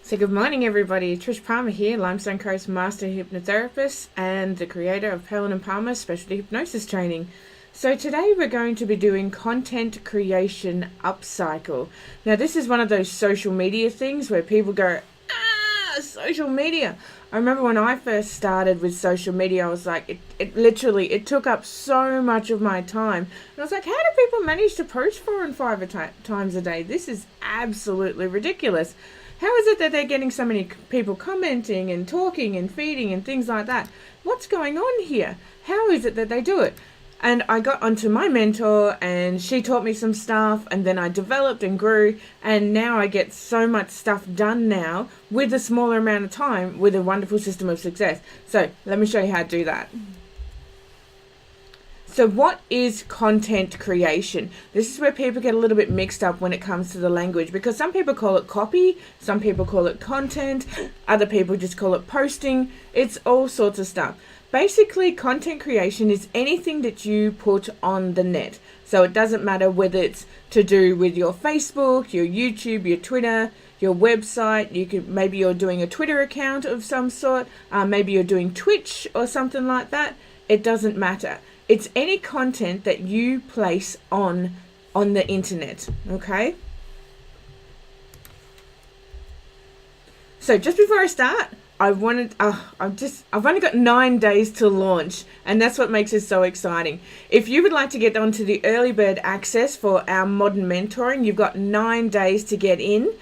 So good morning everybody, Trish Palmer here, Limestone Coast Master Hypnotherapist and the creator of Palmer & Palmer Specialty Hypnosis Training. So today we're going to be doing content creation upcycle. Now this is one of those social media things where people go, social media. I remember when I first started with social media, I was like, it took up so much of my time. And I was like, how do people manage to post 4 and 5 times a day? This is absolutely ridiculous. How is it that they're getting so many people commenting and talking and feeding and things like that? What's going on here? How is it that they do it? And I got onto my mentor and she taught me some stuff, and then I developed and grew, and now I get so much stuff done now with a smaller amount of time with a wonderful system of success. So let me show you how to do that. So what is content creation? This is where people get a little bit mixed up when it comes to the language, because some people call it copy, some people call it content, other people just call it posting. It's all sorts of stuff. Basically, content creation is anything that you put on the net. So it doesn't matter whether it's to do with your Facebook, your YouTube, your Twitter, your website. Maybe you're doing a Twitter account of some sort. Maybe you're doing Twitch or something like that. It doesn't matter. It's any content that you place on the internet, okay? So just before I start, I've only got 9 days to launch, and that's what makes it so exciting. If you would like to get onto the early bird access for our modern mentoring, you've got 9 days to get in,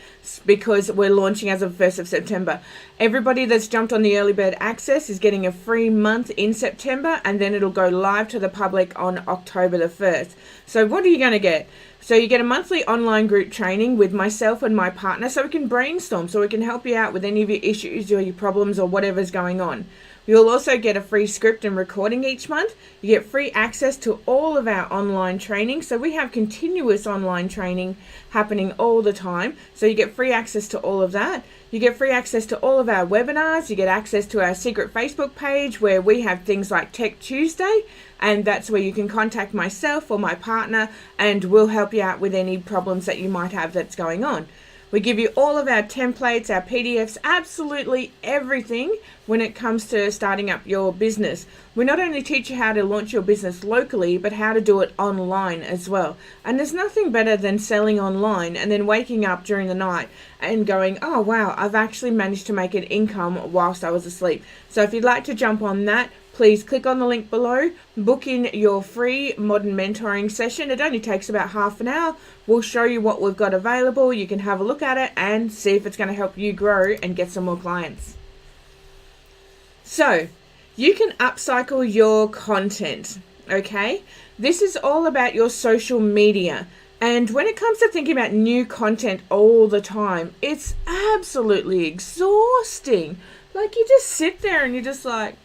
because we're launching as of 1st of September. Everybody that's jumped on the early bird access is getting a free month in September, and then it'll go live to the public on October the 1st. So what are you going to get? So you get a monthly online group training with myself and my partner, so we can brainstorm, so we can help you out with any of your issues or your problems or whatever's going on. You'll also get a free script and recording each month. You get free access to all of our online training. So we have continuous online training happening all the time. So you get free access to all of that. You get free access to all of our webinars. You get access to our secret Facebook page where we have things like Tech Tuesday. And that's where you can contact myself or my partner, and we'll help you out with any problems that you might have that's going on. We give you all of our templates, our PDFs, absolutely everything when it comes to starting up your business. We not only teach you how to launch your business locally, but how to do it online as well. And there's nothing better than selling online and then waking up during the night and going, oh wow, I've actually managed to make an income whilst I was asleep. So if you'd like to jump on that, please click on the link below, book in your free modern mentoring session. It only takes about half an hour. We'll show you what we've got available. You can have a look at it and see if it's going to help you grow and get some more clients. So you can upcycle your content, okay? This is all about your social media. And when it comes to thinking about new content all the time, it's absolutely exhausting. Like, you just sit there and you're just like,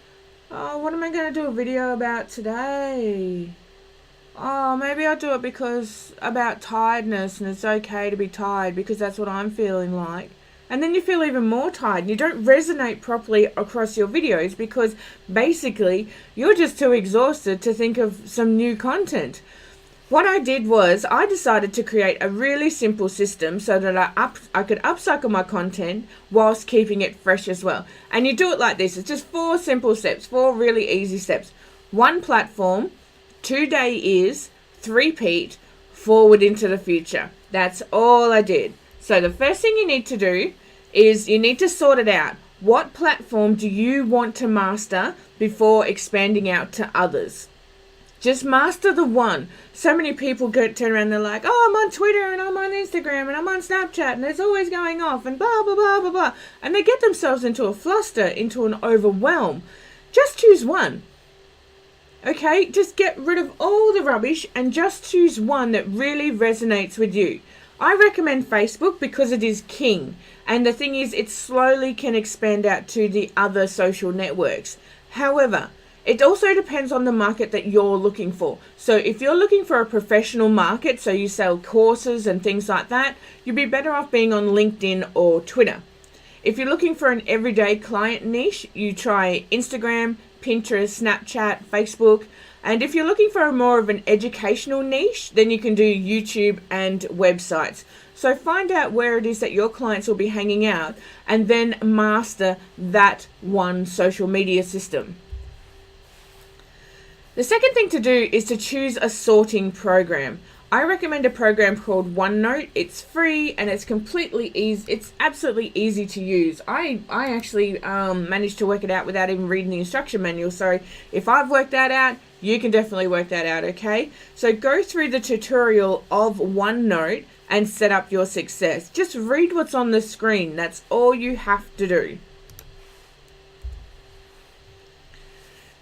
oh, what am I going to do a video about today? Oh, maybe I'll do it because about tiredness, and it's okay to be tired because that's what I'm feeling like. And then you feel even more tired and you don't resonate properly across your videos because basically you're just too exhausted to think of some new content. What I did was I decided to create a really simple system so that I could upcycle my content whilst keeping it fresh as well. And you do it like this. It's just 4 simple steps, 4 really easy steps. 1 platform, 2 day is, 3-peat, forward into the future. That's all I did. So the first thing you need to do is you need to sort it out. What platform do you want to master before expanding out to others? Just master the one. So many people turn around and they're like, oh, I'm on Twitter and I'm on Instagram and I'm on Snapchat and it's always going off and blah, blah, blah, blah, blah. And they get themselves into a fluster, into an overwhelm. Just choose one. Okay, just get rid of all the rubbish and just choose one that really resonates with you. I recommend Facebook because it is king. And the thing is, it slowly can expand out to the other social networks. However, it also depends on the market that you're looking for. So if you're looking for a professional market, so you sell courses and things like that, you'd be better off being on LinkedIn or Twitter. If you're looking for an everyday client niche, you try Instagram, Pinterest, Snapchat, Facebook. And if you're looking for more of an educational niche, then you can do YouTube and websites. So find out where it is that your clients will be hanging out and then master that one social media system. The second thing to do is to choose a sorting program. I recommend a program called OneNote. It's free and it's completely easy. It's absolutely easy to use. I actually managed to work it out without even reading the instruction manual. So if I've worked that out, you can definitely work that out, okay? So go through the tutorial of OneNote and set up your success. Just read what's on the screen. That's all you have to do.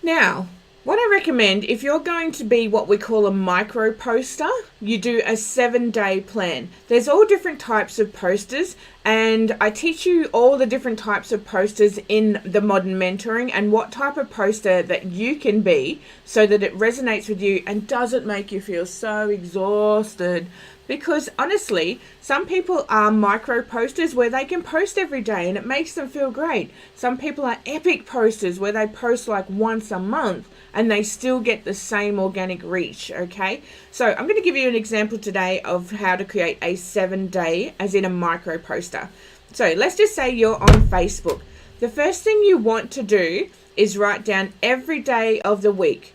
Now, what I recommend, if you're going to be what we call a micro poster, you do a 7-day plan. There's all different types of posters, and I teach you all the different types of posters in the Modern Mentoring and what type of poster that you can be so that it resonates with you and doesn't make you feel so exhausted. Because honestly, some people are micro posters where they can post every day and it makes them feel great. Some people are epic posters where they post like once a month and they still get the same organic reach, okay? So I'm going to give you an example today of how to create a 7-day, as in a micro poster. So let's just say you're on Facebook. The first thing you want to do is write down every day of the week.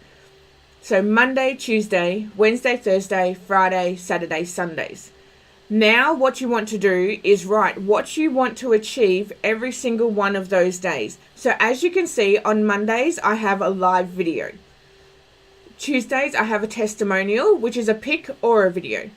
So Monday, Tuesday, Wednesday, Thursday, Friday, Saturday, Sundays. Now what you want to do is write what you want to achieve every single one of those days. So as you can see, on Mondays, I have a live video. Tuesdays, I have a testimonial, which is a pic or a video.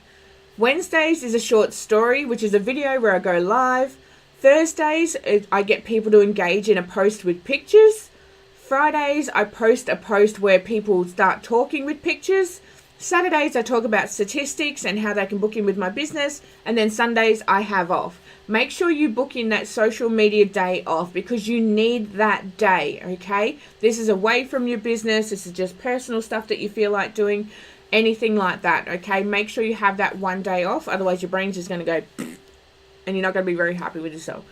Wednesdays is a short story, which is a video where I go live. Thursdays, I get people to engage in a post with pictures. Fridays, I post a post where people start talking with pictures. Saturdays, I talk about statistics and how they can book in with my business. And then Sundays, I have off. Make sure you book in that social media day off because you need that day, okay? This is away from your business. This is just personal stuff that you feel like doing, anything like that, okay? Make sure you have that one day off. Otherwise, your brain's just going to go and you're not going to be very happy with yourself.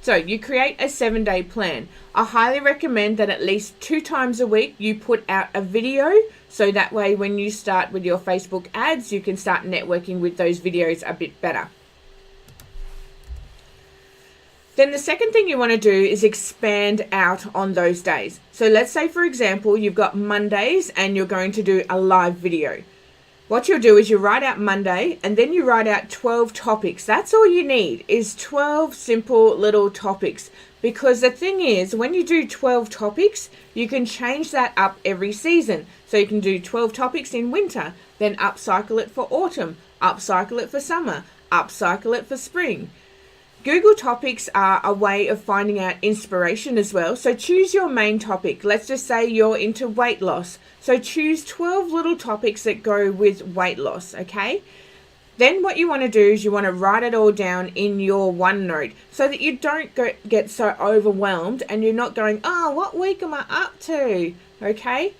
So you create a 7-day plan. I highly recommend that at least 2 times a week you put out a video. So that way when you start with your Facebook ads, you can start networking with those videos a bit better. Then the second thing you want to do is expand out on those days. So let's say, for example, you've got Mondays and you're going to do a live video. What you'll do is you write out Monday and then you write out 12 topics. That's all you need is 12 simple little topics. Because the thing is, when you do 12 topics, you can change that up every season. So you can do 12 topics in winter, then upcycle it for autumn, upcycle it for summer, upcycle it for spring. Google Topics are a way of finding out inspiration as well. So choose your main topic. Let's just say you're into weight loss. So choose 12 little topics that go with weight loss, okay? Then what you want to do is you want to write it all down in your OneNote so that you don't get so overwhelmed and you're not going, oh, what week am I up to, okay?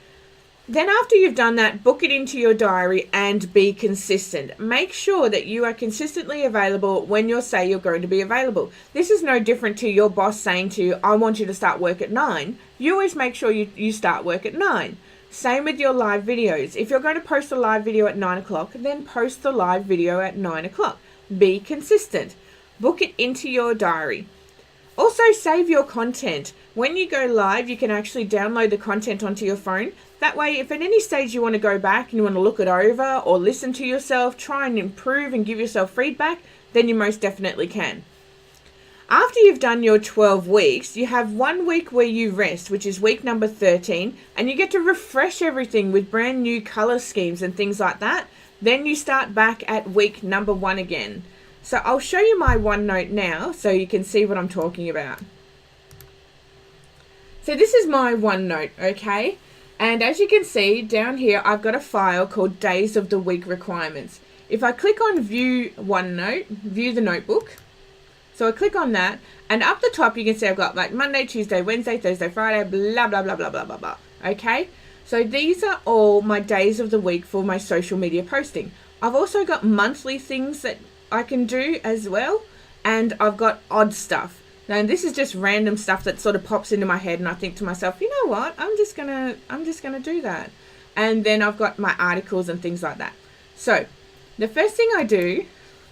Then after you've done that, book it into your diary and be consistent. Make sure that you are consistently available when you say you're going to be available. This is no different to your boss saying to you, I want you to start work at 9. You always make sure you start work at 9. Same with your live videos. If you're going to post a live video at 9 o'clock, then post the live video at 9 o'clock. Be consistent. Book it into your diary. Also, save your content. When you go live, you can actually download the content onto your phone. That way, if at any stage you want to go back and you want to look it over or listen to yourself, try and improve and give yourself feedback, then you most definitely can. After you've done your 12 weeks, you have 1 week where you rest, which is week number 13, and you get to refresh everything with brand new color schemes and things like that. Then you start back at week number 1 again. So I'll show you my OneNote now so you can see what I'm talking about. So this is my OneNote, okay? And as you can see down here, I've got a file called Days of the Week Requirements. If I click on View OneNote, View the Notebook, so I click on that, and up the top you can see I've got like Monday, Tuesday, Wednesday, Thursday, Friday, blah, blah, blah, blah, blah, blah, blah, okay? So these are all my days of the week for my social media posting. I've also got monthly things that I can do as well, and I've got odd stuff. Now this is just random stuff that sort of pops into my head and I think to myself, you know what, I'm just gonna do that. And then I've got my articles and things like that. So the first thing I do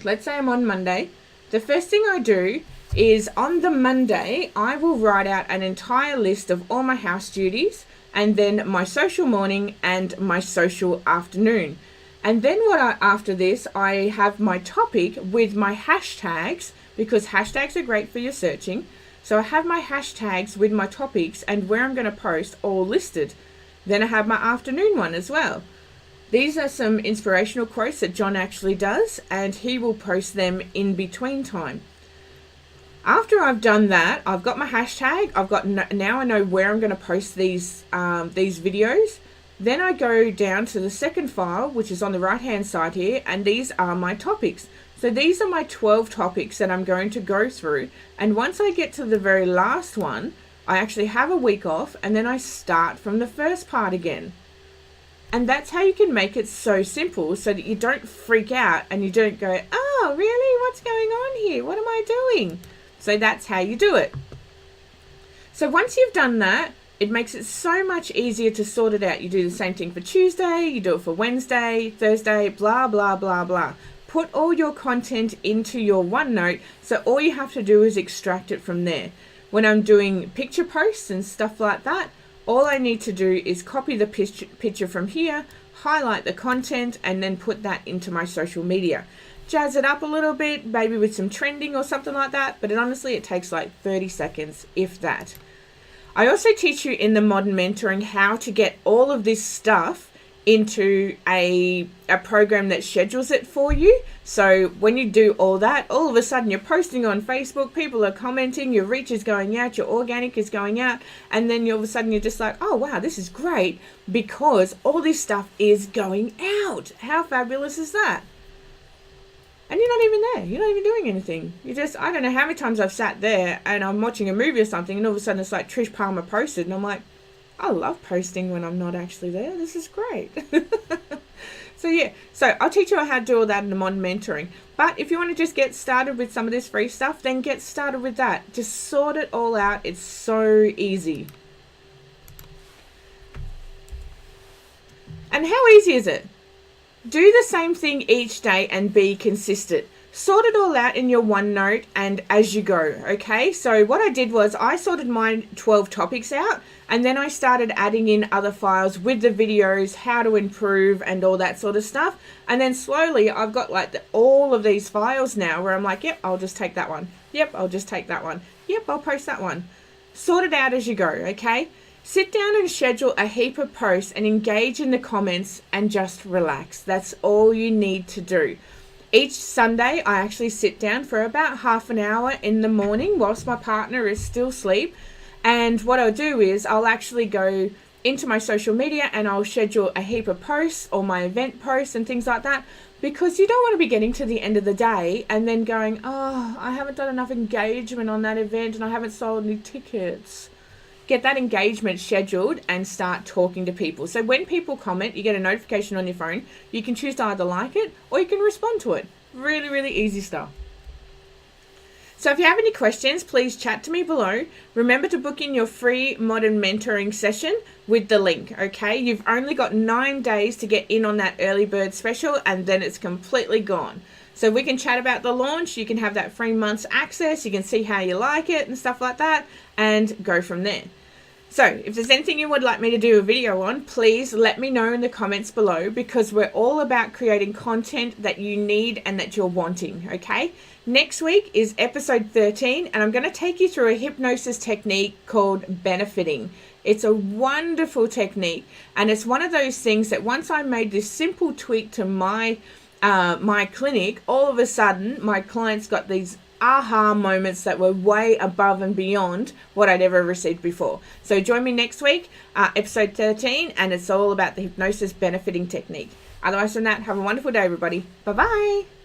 let's say I'm on Monday, the first thing I do is on the Monday, I will write out an entire list of all my house duties and then my social morning and my social afternoon. And then after this, I have my topic with my hashtags, because hashtags are great for your searching. So I have my hashtags with my topics and where I'm going to post all listed. Then I have my afternoon one as well. These are some inspirational quotes that John actually does, and he will post them in between time. After I've done that, I've got my hashtag. Now I know where I'm going to post these videos. Then I go down to the second file, which is on the right hand side here, and these are my topics. So these are my 12 topics that I'm going to go through. And once I get to the very last one, I actually have a week off, and then I start from the first part again. And that's how you can make it so simple, so that you don't freak out and you don't go, oh, really? What's going on here? What am I doing? So that's how you do it. So once you've done that, it makes it so much easier to sort it out. You do the same thing for Tuesday, you do it for Wednesday, Thursday, blah, blah, blah, blah. Put all your content into your OneNote, so all you have to do is extract it from there. When I'm doing picture posts and stuff like that, all I need to do is copy the picture from here, highlight the content, and then put that into my social media. Jazz it up a little bit, maybe with some trending or something like that, but honestly, it takes like 30 seconds, if that. I also teach you in the Modern Mentoring how to get all of this stuff into a program that schedules it for you. So when you do all that, all of a sudden you're posting on Facebook, people are commenting, your reach is going out, your organic is going out, and then all of a sudden you're just like, oh wow, this is great, because all this stuff is going out. How fabulous is that? And you're not even there. You're not even doing anything. You just, I don't know how many times I've sat there and I'm watching a movie or something, and all of a sudden it's like Trish Palmer posted, and I'm like, I love posting when I'm not actually there. This is great. So yeah, so I'll teach you how to do all that in the Modern Mentoring. But if you want to just get started with some of this free stuff, then get started with that. Just sort it all out. It's so easy. And how easy is it? Do the same thing each day and be consistent. Sort it all out in your OneNote and as you go, okay? So what I did was I sorted my 12 topics out, and then I started adding in other files with the videos, how to improve and all that sort of stuff. And then slowly I've got like all of these files now where I'm like, yep, I'll just take that one. Yep, I'll just take that one. Yep, I'll post that one. Sort it out as you go, okay? Sit down and schedule a heap of posts and engage in the comments and just relax. That's all you need to do. Each Sunday, I actually sit down for about half an hour in the morning whilst my partner is still asleep. And what I'll do is I'll actually go into my social media and I'll schedule a heap of posts or my event posts and things like that, because you don't want to be getting to the end of the day and then going, oh, I haven't done enough engagement on that event and I haven't sold any tickets. Get that engagement scheduled and start talking to people. So when people comment, you get a notification on your phone. You can choose to either like it or you can respond to it. Really, really easy stuff. So if you have any questions, please chat to me below. Remember to book in your free Modern Mentoring session with the link, okay? You've only got 9 days to get in on that early bird special, and then it's completely gone. So we can chat about the launch. You can have that free month's access. You can see how you like it and stuff like that, and go from there. So if there's anything you would like me to do a video on, please let me know in the comments below, because we're all about creating content that you need and that you're wanting, okay? Next week is episode 13, and I'm going to take you through a hypnosis technique called benefiting. It's a wonderful technique, and it's one of those things that once I made this simple tweak to my clinic, all of a sudden my clients got these aha moments that were way above and beyond what I'd ever received before. So join me next week, episode 13, and it's all about the hypnosis benefiting technique. Otherwise than that, have a wonderful day, everybody. Bye-bye.